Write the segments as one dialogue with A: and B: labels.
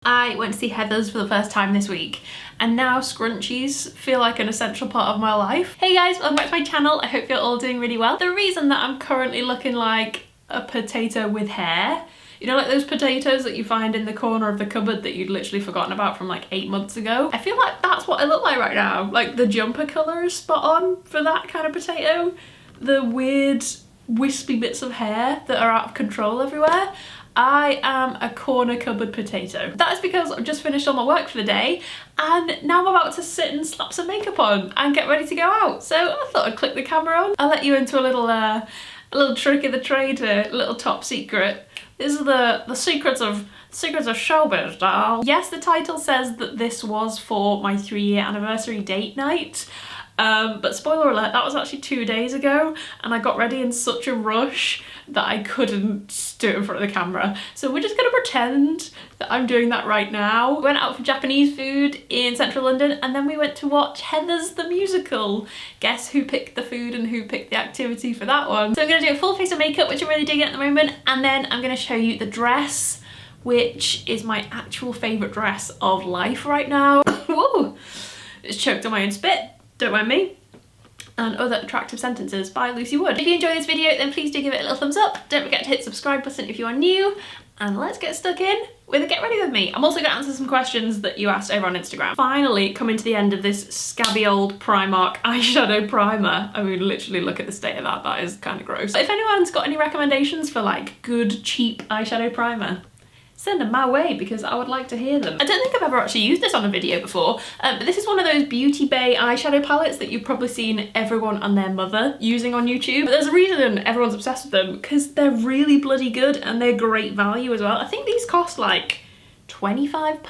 A: I went to see Heather's for the first time this week, and now scrunchies feel like an essential part of my life. Hey guys, welcome back to my channel. I hope you're all doing really well. The reason that I'm currently looking like a potato with hair, you know, like those potatoes that you find in the corner of the cupboard that you'd literally forgotten about from like 8 months ago. I feel like that's what I look like right now. Like the jumper colour is spot on for that kind of potato. The weird wispy bits of hair that are out of control everywhere. I am a corner cupboard potato. That is because I've just finished all my work for the day and now I'm about to sit and slap some makeup on and get ready to go out. So I thought I'd click the camera on. I'll let you into a little trick of the trade here, a little top secret. These are the secrets of showbiz, doll. Yes, the title says that this was for my 3-year anniversary date night. But spoiler alert, that was actually 2 days ago and I got ready in such a rush that I couldn't do it in front of the camera. So we're just gonna pretend that I'm doing that right now. We went out for Japanese food in central London and then we went to watch Heather's the musical. Guess who picked the food and who picked the activity for that one? So I'm gonna do a full face of makeup, which I'm really digging at the moment, and then I'm gonna show you the dress, which is my actual favourite dress of life right now. Whoa! It's choked on my own spit. Don't mind me. And Other Attractive Sentences by Lucy Wood. If you enjoyed this video, then please do give it a little thumbs up. Don't forget to hit the subscribe button if you are new. And let's get stuck in with a Get Ready With Me. I'm also going to answer some questions that you asked over on Instagram. Finally coming to the end of this scabby old Primark eyeshadow primer. I mean, literally look at the state of that. That is kind of gross. If anyone's got any recommendations for like good, cheap eyeshadow primer, send them my way because I would like to hear them. I don't think I've ever actually used this on a video before, but this is one of those Beauty Bay eyeshadow palettes that you've probably seen everyone and their mother using on YouTube. But there's a reason everyone's obsessed with them, because they're really bloody good and they're great value as well. I think these cost like £25.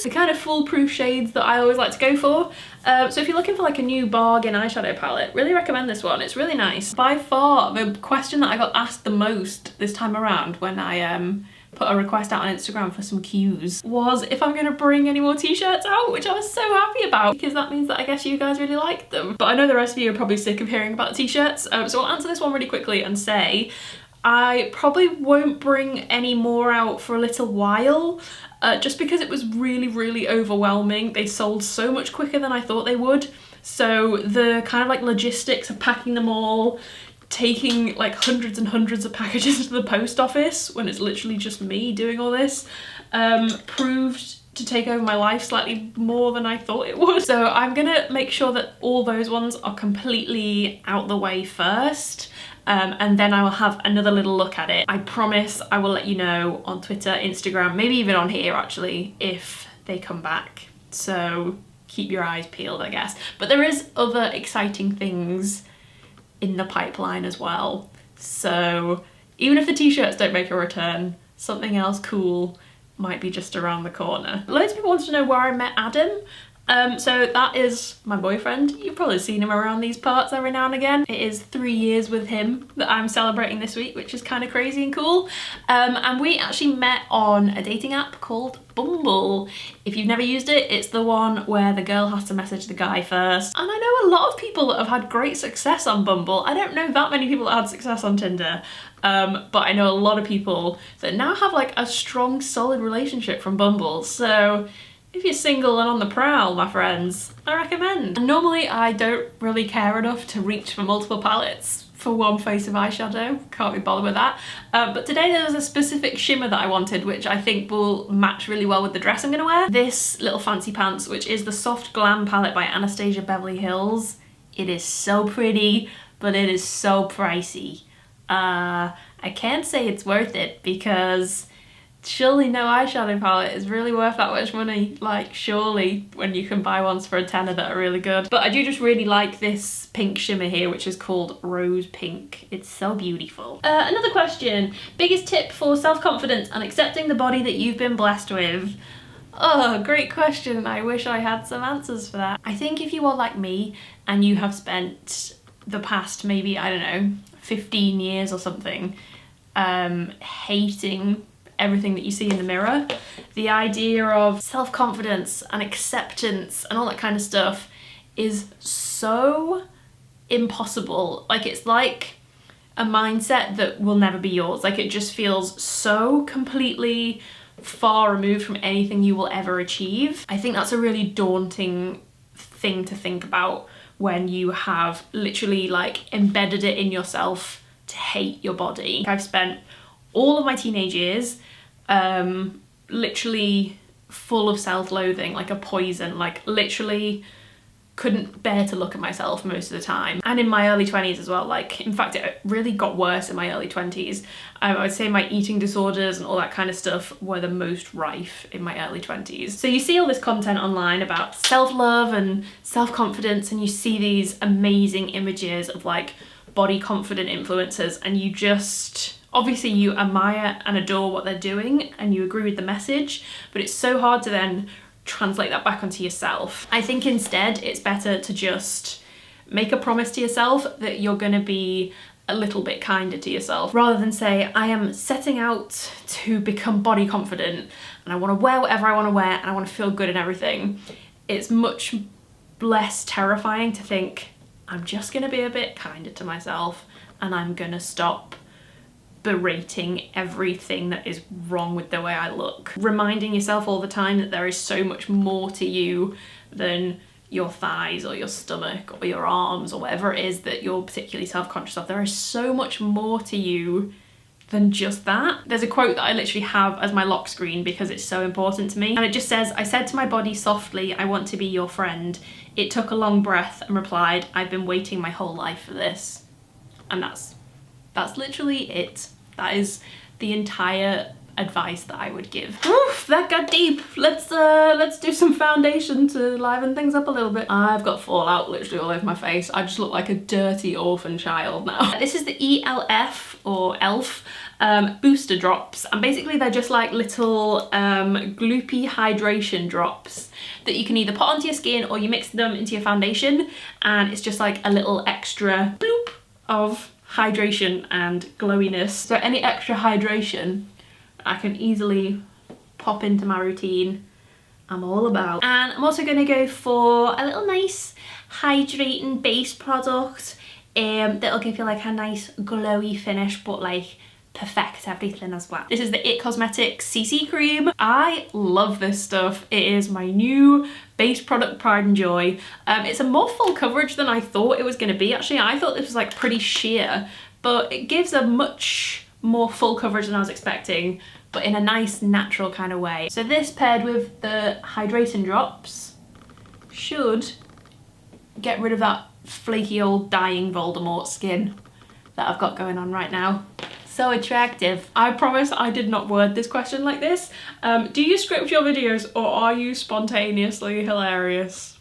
A: The kind of foolproof shades that I always like to go for. So if you're looking for like a new bargain eyeshadow palette, really recommend this one. It's really nice. By far, the question that I got asked the most this time around when I put a request out on Instagram for some cues was if I'm gonna bring any more t-shirts out, which I was so happy about because that means that I guess you guys really like them. But I know the rest of you are probably sick of hearing about t-shirts, so I'll answer this one really quickly and say I probably won't bring any more out for a little while, just because it was really overwhelming. They sold so much quicker than I thought they would. So the kind of like logistics of packing them all, taking like hundreds and hundreds of packages to the post office when it's literally just me doing all this, proved to take over my life slightly more than I thought it would. So I'm gonna make sure that all those ones are completely out the way first, and then I will have another little look at it. I promise I will let you know on Twitter, Instagram, maybe even on here actually, if they come back. So keep your eyes peeled, I guess. But there is other exciting things in the pipeline as well. So even if the t-shirts don't make a return, something else cool might be just around the corner. Loads of people want to know where I met Adam. So that is my boyfriend. You've probably seen him around these parts every now and again. It is 3 years with him that I'm celebrating this week, which is kind of crazy and cool. And we actually met on a dating app called Bumble. If you've never used it, it's the one where the girl has to message the guy first. And I know a lot of people that have had great success on Bumble. I don't know that many people that had success on Tinder. But I know a lot of people that now have like a strong, solid relationship from Bumble. So if you're single and on the prowl, my friends, I recommend. And normally I don't really care enough to reach for multiple palettes for one face of eyeshadow. Can't be bothered with that. But today there was a specific shimmer that I wanted, which I think will match really well with the dress I'm gonna wear. This little fancy pants, which is the Soft Glam palette by Anastasia Beverly Hills. It is so pretty, but it is so pricey. I can't say it's worth it because surely no eyeshadow palette is really worth that much money. Like, surely, when you can buy ones for a tenner that are really good. But I do just really like this pink shimmer here, which is called Rose Pink. It's so beautiful. Another question. Biggest tip for self-confidence and accepting the body that you've been blessed with? Oh, great question. I wish I had some answers for that. I think if you are like me and you have spent the past maybe, I don't know, 15 years or something, hating everything that you see in the mirror, the idea of self-confidence and acceptance and all that kind of stuff is so impossible. Like, it's like a mindset that will never be yours. Like, it just feels so completely far removed from anything you will ever achieve. I think that's a really daunting thing to think about when you have literally like embedded it in yourself to hate your body. I've spent all of my teenage years literally full of self-loathing, like a poison, like literally couldn't bear to look at myself most of the time. And in my early 20s as well, like in fact it really got worse in my early 20s. I would say my eating disorders and all that kind of stuff were the most rife in my early 20s. So you see all this content online about self-love and self-confidence, and you see these amazing images of like body confident influencers, and you just, obviously you admire and adore what they're doing and you agree with the message, but it's so hard to then translate that back onto yourself. I think instead it's better to just make a promise to yourself that you're gonna be a little bit kinder to yourself, rather than say, I am setting out to become body confident and I want to wear whatever I want to wear and I want to feel good in everything. It's much less terrifying to think, I'm just gonna be a bit kinder to myself and I'm gonna stop berating everything that is wrong with the way I look. Reminding yourself all the time that there is so much more to you than your thighs or your stomach or your arms or whatever it is that you're particularly self-conscious of. There is so much more to you than just that. There's a quote that I literally have as my lock screen because it's so important to me, and it just says, I said to my body softly, I want to be your friend. It took a long breath and replied, I've been waiting my whole life for this. And that's literally it. That is the entire advice that I would give. Oof, that got deep. Let's do some foundation to liven things up a little bit. I've got fallout literally all over my face. I just look like a dirty orphan child now. This is the ELF or ELF booster drops, and basically they're just like little gloopy hydration drops that you can either put onto your skin or you mix them into your foundation, and it's just like a little extra bloop of hydration and glowiness. So any extra hydration I can easily pop into my routine. I'm all about. And I'm also gonna go for a little nice hydrating base product that'll give you like a nice glowy finish, but like perfect everything as well. This is the It Cosmetics CC cream. I love this stuff. It is my new base product pride and joy. It's a more full coverage than I thought it was going to be. Actually, I thought this was like pretty sheer, but it gives a much more full coverage than I was expecting, but in a nice natural kind of way. So this paired with the hydrating drops should get rid of that flaky old dying Voldemort skin that I've got going on right now. So attractive. I promise I did not word this question like this. Do you script your videos or are you spontaneously hilarious?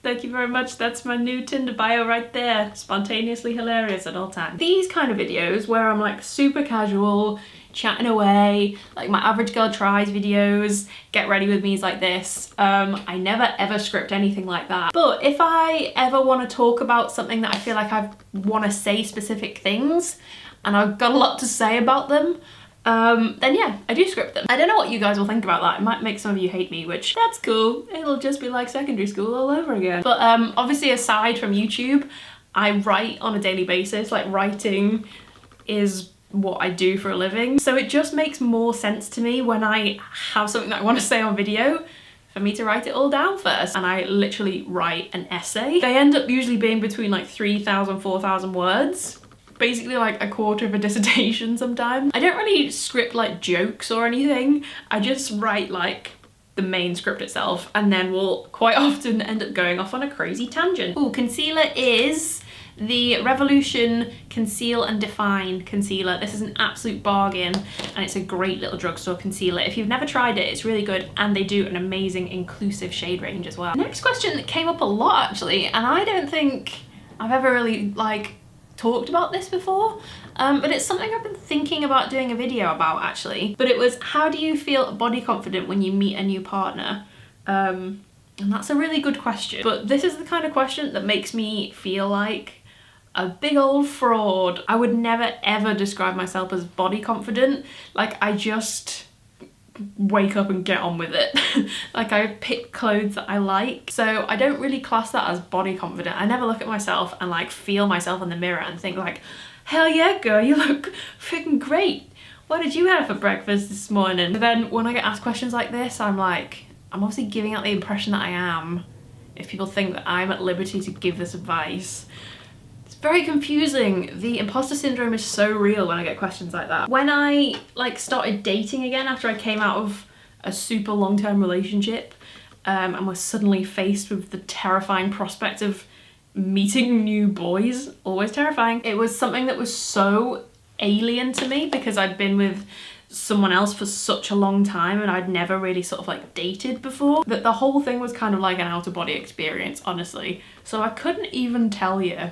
A: Thank you very much. That's my new Tinder bio right there. Spontaneously hilarious at all times. These kind of videos where I'm like super casual, chatting away, like my average girl tries videos, get ready with me's like this. I never ever script anything like that. But if I ever want to talk about something that I feel like I want to say specific things, and I've got a lot to say about them, then yeah, I do script them. I don't know what you guys will think about that. It might make some of you hate me, which that's cool. It'll just be like secondary school all over again. But obviously aside from YouTube, I write on a daily basis. Like writing is what I do for a living. So it just makes more sense to me when I have something that I want to say on video for me to write it all down first. And I literally write an essay. They end up usually being between like 3,000, 4,000 words. Basically like a quarter of a dissertation sometimes. I don't really script like jokes or anything. I just write like the main script itself, and then we'll quite often end up going off on a crazy tangent. Ooh, concealer is the Revolution Conceal and Define concealer. This is an absolute bargain and it's a great little drugstore concealer. If you've never tried it, it's really good, and they do an amazing inclusive shade range as well. Next question that came up a lot actually, and I don't think I've ever really like talked about this before, but it's something I've been thinking about doing a video about actually. But it was, how do you feel body confident when you meet a new partner? And that's a really good question, but this is the kind of question that makes me feel like a big old fraud. I would never ever describe myself as body confident. Like I just wake up and get on with it. Like I pick clothes that I like, so I don't really class that as body confident. I never look at myself and like feel myself in the mirror and think like, hell yeah girl, you look freaking great. what did you have for breakfast this morning? But then when I get asked questions like this, I'm like, I'm obviously giving out the impression that I am, if people think that I'm at liberty to give this advice. It's very confusing. The imposter syndrome is so real when I get questions like that. When I like started dating again after I came out of a super long-term relationship, and was suddenly faced with the terrifying prospect of meeting new boys, always terrifying. It was something that was so alien to me because I'd been with someone else for such a long time and I'd never really sort of like dated before, that the whole thing was kind of like an out-of-body experience, honestly. So I couldn't even tell you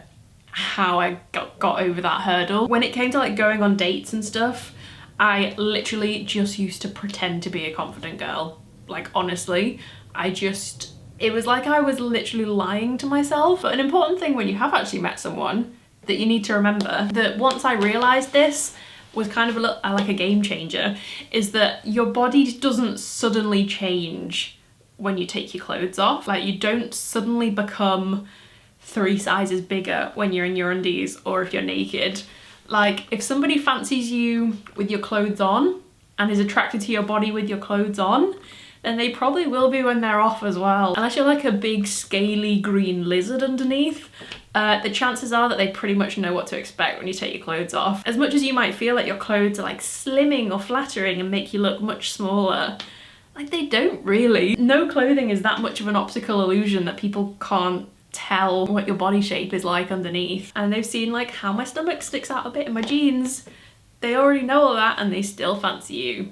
A: how I got over that hurdle. When it came to like going on dates and stuff, I literally just used to pretend to be a confident girl. Like, honestly, it was like I was literally lying to myself. But an important thing when you have actually met someone that you need to remember, that once I realised this was kind of like a game changer, is that your body doesn't suddenly change when you take your clothes off. Like, you don't suddenly become 3 sizes bigger when you're in your undies or if you're naked. Like, if somebody fancies you with your clothes on and is attracted to your body with your clothes on, then they probably will be when they're off as well. Unless you're like a big scaly green lizard underneath, the chances are that they pretty much know what to expect when you take your clothes off. As much as you might feel like your clothes are like slimming or flattering and make you look much smaller, like, they don't really. No clothing is that much of an optical illusion that people can't tell what your body shape is like underneath. And they've seen like how my stomach sticks out a bit in my jeans. They already know all that and they still fancy you.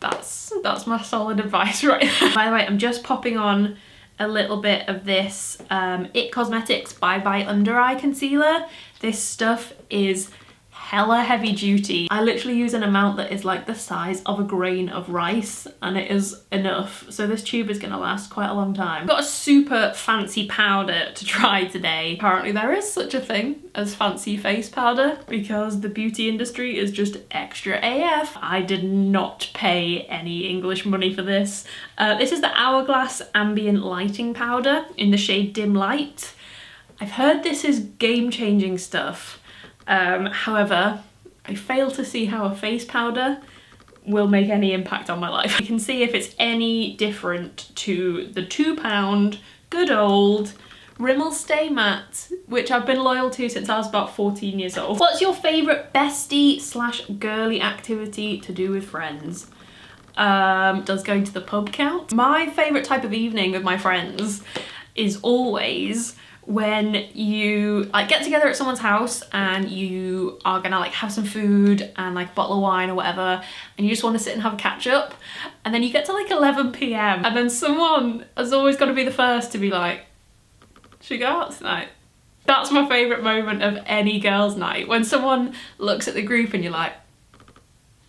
A: That's my solid advice right there. By the way, I'm just popping on a little bit of this IT Cosmetics Bye Bye Under Eye Concealer. This stuff is hella heavy duty. I literally use an amount that is like the size of a grain of rice and it is enough. So this tube is gonna last quite a long time. I've got a super fancy powder to try today. Apparently there is such a thing as fancy face powder because the beauty industry is just extra AF. I did not pay any English money for this. This is the Hourglass Ambient Lighting Powder in the shade Dim Light. I've heard this is game-changing stuff. However, I fail to see how a face powder will make any impact on my life. You can see if it's any different to the £2 good old Rimmel Stay Matte, which I've been loyal to since I was about 14 years old. What's your favourite bestie / girly activity to do with friends? Does going to the pub count? My favourite type of evening with my friends is always when you like get together at someone's house and you are gonna like have some food and like a bottle of wine or whatever, and you just want to sit and have a catch up, and then you get to like 11 p.m. and then someone has always got to be the first to be like, should we go out tonight? That's my favourite moment of any girls' night, when someone looks at the group and you're like,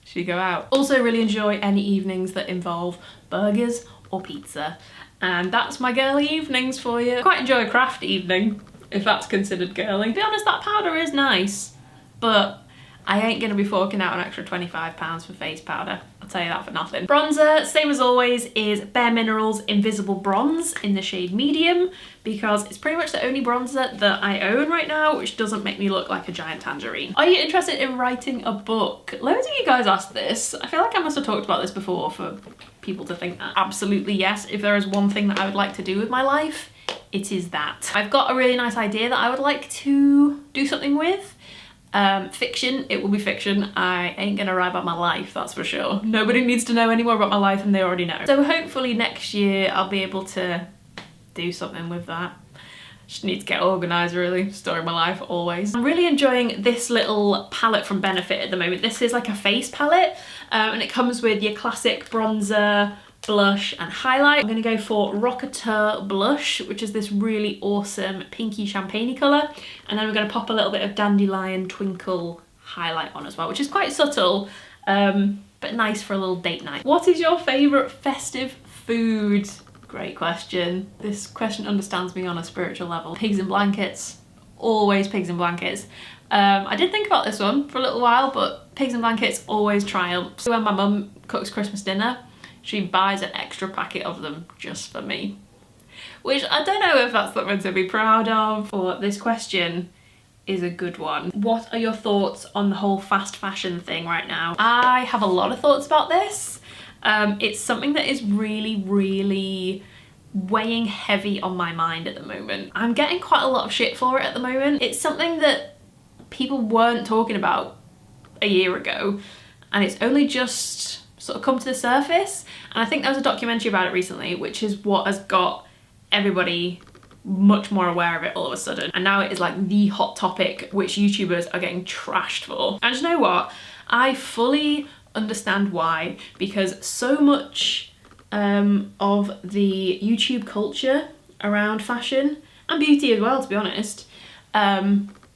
A: should we go out? Also really enjoy any evenings that involve burgers or pizza. And that's my girly evenings for you. Quite enjoy a craft evening, if that's considered girly. To be honest, that powder is nice, but I ain't gonna be forking out an extra £25 for face powder. I'll tell you that for nothing. Bronzer, same as always, is Bare Minerals Invisible Bronze in the shade Medium, because it's pretty much the only bronzer that I own right now which doesn't make me look like a giant tangerine. Are you interested in writing a book? Loads of you guys asked this. I feel like I must have talked about this before for people to think that. Absolutely yes. If there is one thing that I would like to do with my life, it is that. I've got a really nice idea that I would like to do something with. Fiction, it will be fiction. I ain't gonna write about my life, that's for sure. Nobody needs to know any more about my life than they already know. So hopefully next year I'll be able to do something with that. Just need to get organised really, story of my life always. I'm really enjoying this little palette from Benefit at the moment. This is like a face palette and it comes with your classic bronzer, blush and highlight. I'm gonna go for Rocketeur Blush, which is this really awesome pinky champagne colour, and then we're gonna pop a little bit of Dandelion Twinkle highlight on as well, which is quite subtle but nice for a little date night. What is your favourite festive food? Great question. This question understands me on a spiritual level. Pigs in blankets, always pigs in blankets. I did think about this one for a little while, but pigs in blankets always triumphs. When my mum cooks Christmas dinner, she buys an extra packet of them just for me. Which I don't know if that's something to be proud of, or this question is a good one. What are your thoughts on the whole fast fashion thing right now? I have a lot of thoughts about this. It's something that is really weighing heavy on my mind at the moment. I'm getting quite a lot of shit for it at the moment. It's something that people weren't talking about a year ago, and it's only just sort of come to the surface. And I think there was a documentary about it recently, which is what has got everybody much more aware of it all of a sudden. And now it is like the hot topic, which YouTubers are getting trashed for. And you know what? I fully understand why, because so much of the YouTube culture around fashion and beauty as well, to be honest,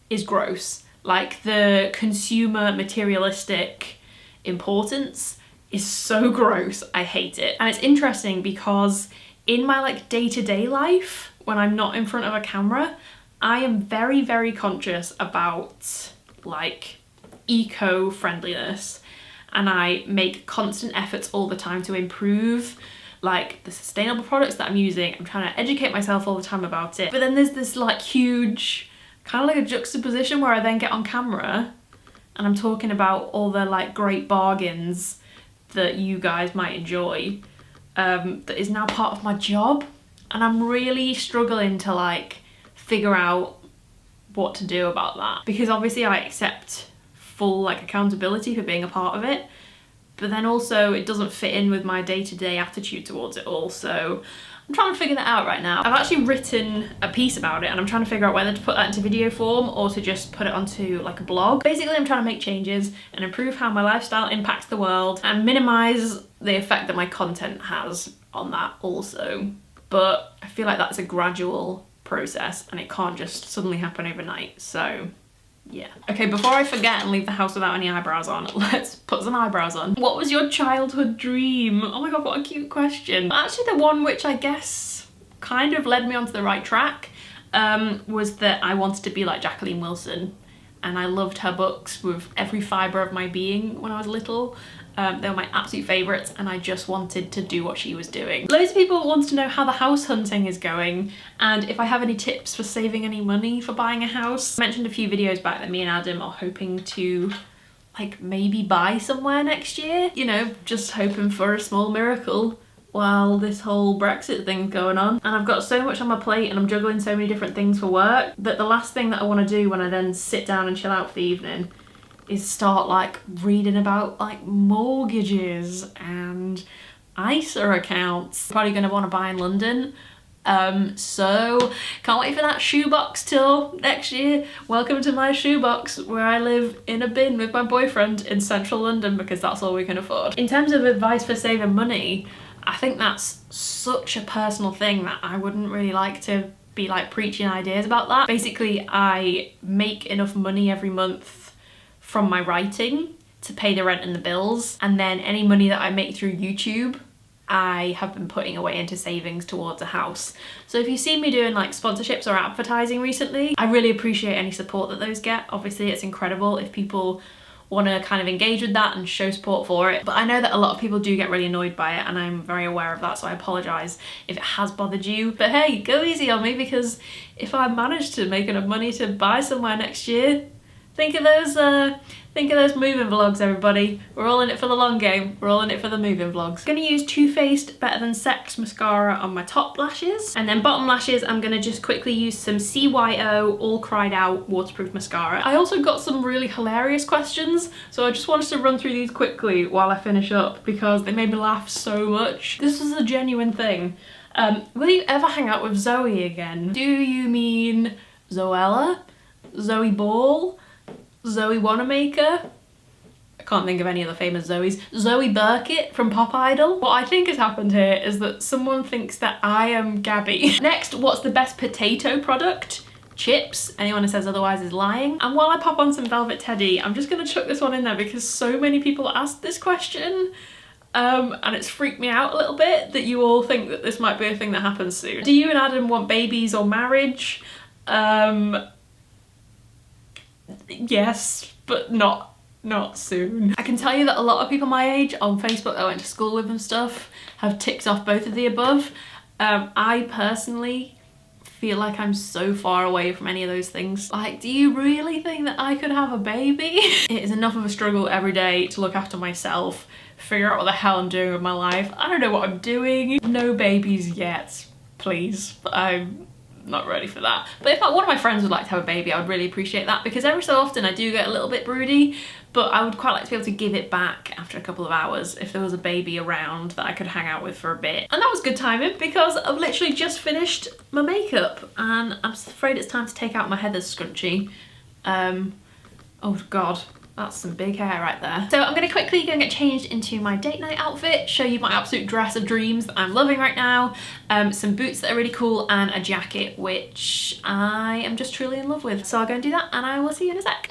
A: is gross. Like, the consumer materialistic importance is so gross. I hate it. And it's interesting because in my like day-to-day life, when I'm not in front of a camera, I am very conscious about like eco-friendliness, and I make constant efforts all the time to improve like the sustainable products that I'm using. I'm trying to educate myself all the time about it. But then there's this like huge kind of like a juxtaposition where I then get on camera and I'm talking about all the like great bargains that you guys might enjoy, that is now part of my job. And I'm really struggling to like figure out what to do about that, because obviously I accept full like accountability for being a part of it, but then also it doesn't fit in with my day-to-day attitude towards it all. So I'm trying to figure that out right now. I've actually written a piece about it, and I'm trying to figure out whether to put that into video form or to just put it onto like a blog. Basically, I'm trying to make changes and improve how my lifestyle impacts the world and minimize the effect that my content has on that also. But I feel like that's a gradual process and it can't just suddenly happen overnight. So yeah. Okay, before I forget and leave the house without any eyebrows on, let's put some eyebrows on. What was your childhood dream? Oh my god, what a cute question. Actually, the one which I guess kind of led me onto the right track was that I wanted to be like Jacqueline Wilson, and I loved her books with every fibre of my being when I was little. They were my absolute favourites, and I just wanted to do what she was doing. Loads of people want to know how the house hunting is going and if I have any tips for saving any money for buying a house. I mentioned a few videos back that me and Adam are hoping to like maybe buy somewhere next year. You know, just hoping for a small miracle while this whole Brexit thing's going on. And I've got so much on my plate and I'm juggling so many different things for work that the last thing that I want to do when I then sit down and chill out for the evening is start like reading about like mortgages and ISA accounts. Probably going to want to buy in London. So can't wait for that shoebox tour next year. Welcome to my shoebox, where I live in a bin with my boyfriend in central London because that's all we can afford. In terms of advice for saving money, I think that's such a personal thing that I wouldn't really like to be like preaching ideas about that. Basically, I make enough money every month from my writing to pay the rent and the bills, and then any money that I make through YouTube I have been putting away into savings towards a house. So if you see me doing like sponsorships or advertising recently, I really appreciate any support that those get. Obviously it's incredible if people want to kind of engage with that and show support for it, but I know that a lot of people do get really annoyed by it, and I'm very aware of that, so I apologise if it has bothered you. But hey, go easy on me, because if I manage to make enough money to buy somewhere next year, think of those moving vlogs, everybody. We're all in it for the long game. We're all in it for the moving vlogs. I'm gonna use Too Faced Better Than Sex mascara on my top lashes, and then bottom lashes I'm gonna just quickly use some CYO All Cried Out waterproof mascara. I also got some really hilarious questions, so I just wanted to run through these quickly while I finish up because they made me laugh so much. This was a genuine thing. Will you ever hang out with Zoe again? Do you mean Zoella? Zoe Ball? Zoe Wanamaker? I can't think of any other famous Zoes. Zoe Burkett from Pop Idol? What I think has happened here is that someone thinks that I am Gabby. Next, what's the best potato product? Chips. Anyone who says otherwise is lying. And while I pop on some Velvet Teddy, I'm just gonna chuck this one in there because so many people asked this question. And it's freaked me out a little bit that you all think that this might be a thing that happens soon. Do you and Adam want babies or marriage? Yes, but not soon. I can tell you that a lot of people my age on Facebook that I went to school with and stuff have ticked off both of the above. I personally feel like I'm so far away from any of those things. Like, do you really think that I could have a baby? It is enough of a struggle every day to look after myself, figure out what the hell I'm doing with my life. I don't know what I'm doing. No babies yet, please. I'm not ready for that. But if one of my friends would like to have a baby, I would really appreciate that, because every so often I do get a little bit broody, but I would quite like to be able to give it back after a couple of hours if there was a baby around that I could hang out with for a bit. And that was good timing, because I've literally just finished my makeup and I'm afraid it's time to take out my Heather's scrunchie. Oh God. That's some big hair right there. So I'm gonna quickly go and get changed into my date night outfit, show you my absolute dress of dreams that I'm loving right now, some boots that are really cool, and a jacket which I am just truly in love with. So I'll go and do that and I will see you in a sec.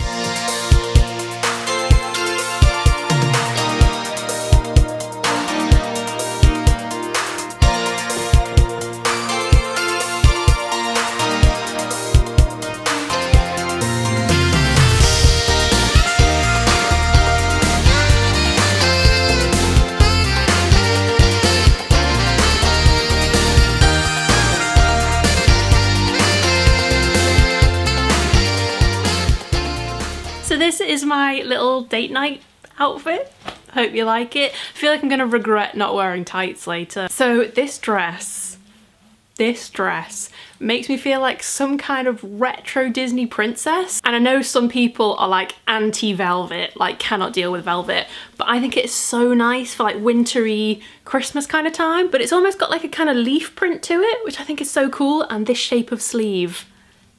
A: So this is my little date night outfit. Hope you like it. I feel like I'm gonna regret not wearing tights later. So this dress makes me feel like some kind of retro Disney princess. And I know some people are like anti-velvet, like cannot deal with velvet, but I think it's so nice for like wintry Christmas kind of time. But it's almost got like a kind of leaf print to it, which I think is so cool. And this shape of sleeve,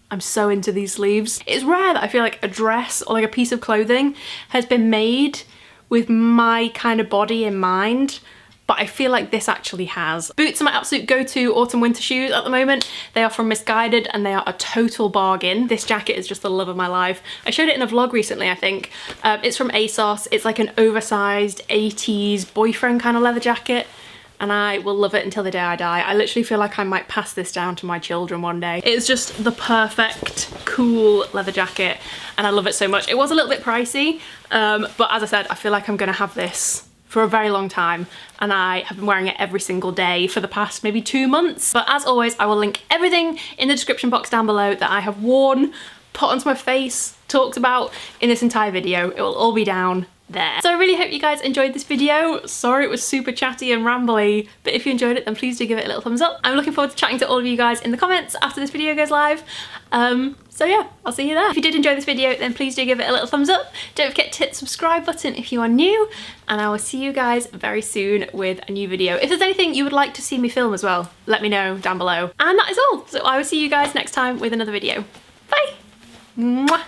A: I'm so into these sleeves. It's rare that I feel like a dress or like a piece of clothing has been made with my kind of body in mind, but I feel like this actually has. Boots are my absolute go-to autumn winter shoes at the moment. They are from Missguided and they are a total bargain. This jacket is just the love of my life. I showed it in a vlog recently, I think. It's from ASOS. It's like an oversized 80s boyfriend kind of leather jacket, and I will love it until the day I die. I literally feel like I might pass this down to my children one day. It's just the perfect, cool leather jacket, and I love it so much. It was a little bit pricey, but as I said, I feel like I'm gonna have this for a very long time, and I have been wearing it every single day for the past maybe 2 months. But as always, I will link everything in the description box down below that I have worn, put onto my face, talked about in this entire video. It will all be down there. So I really hope you guys enjoyed this video. Sorry it was super chatty and rambly, but if you enjoyed it then please do give it a little thumbs up. I'm looking forward to chatting to all of you guys in the comments after this video goes live. So yeah, I'll see you there. If you did enjoy this video then please do give it a little thumbs up. Don't forget to hit the subscribe button if you are new, and I will see you guys very soon with a new video. If there's anything you would like to see me film as well, let me know down below. And that is all. So I will see you guys next time with another video. Bye! Mwah.